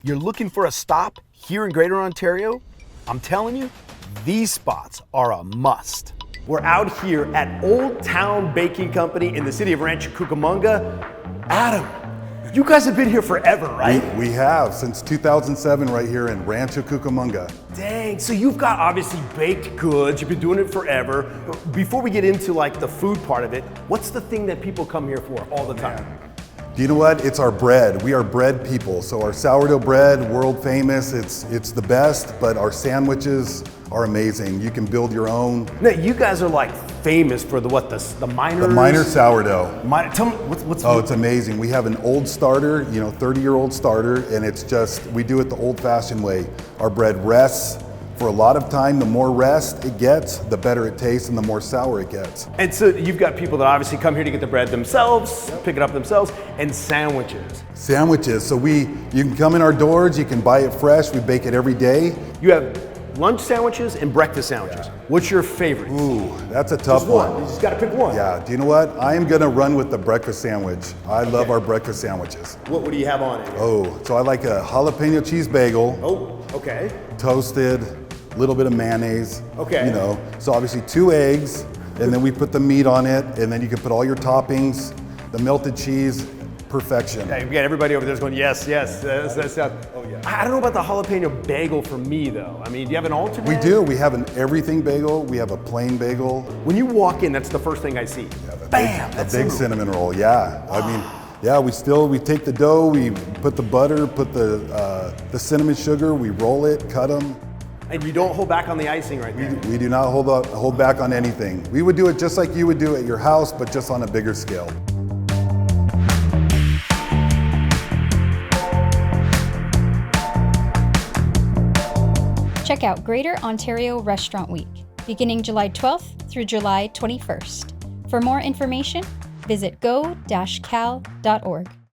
You're looking for a stop here in Greater Ontario? I'm telling you, these spots are a must. We're out here at Old Town Baking Company in the city of Rancho Cucamonga. Adam, you guys have been here forever, right? We have, since 2007 right here in Rancho Cucamonga. Dang, so you've got obviously baked goods, you've been doing it forever. Before we get into like the food part of it, what's the thing that people come here for all the time? Do you know what? It's our bread. We are bread people. So our sourdough bread, world famous, it's the best, but our sandwiches are amazing. You can build your own. Now, you guys are like famous for the miners? The miner sourdough. Tell me, what's Oh, it's amazing. We have an old starter, 30-year-old starter, and it's just, we do it the old-fashioned way. Our bread rests for a lot of time. The more rest it gets, the better it tastes and the more sour it gets. And so you've got people that obviously come here to get the bread themselves, pick it up themselves, and sandwiches. Sandwiches. So you can come in our doors, you can buy it fresh. We bake it every day. You have lunch sandwiches and breakfast sandwiches. Yeah. What's your favorite? Ooh, that's a tough one. You just gotta pick one. Yeah, do you know what? I am gonna run with the breakfast sandwich. I love our breakfast sandwiches. What do you have on it? Oh, so I like a jalapeno cheese bagel. Oh, okay. Toasted, a little bit of mayonnaise. Okay. So obviously 2 eggs, and then we put the meat on it, and then you can put all your toppings, the melted cheese, perfection. Yeah, you got everybody over there going, yes. That sounds. Oh yeah. I don't know about the jalapeno bagel for me though. I mean, do you have an alternate? We do. We have an everything bagel. We have a plain bagel. When you walk in, that's the first thing I see. Yeah, Bam! A big cinnamon roll. Yeah. I mean, yeah. We take the dough. We put the butter, put the cinnamon sugar. We roll it, cut them. And you don't hold back on the icing right there. We do not hold back on anything. We would do it just like you would do at your house, but just on a bigger scale. Check out Greater Ontario Restaurant Week, beginning July 12th through July 21st. For more information, visit go-cal.org.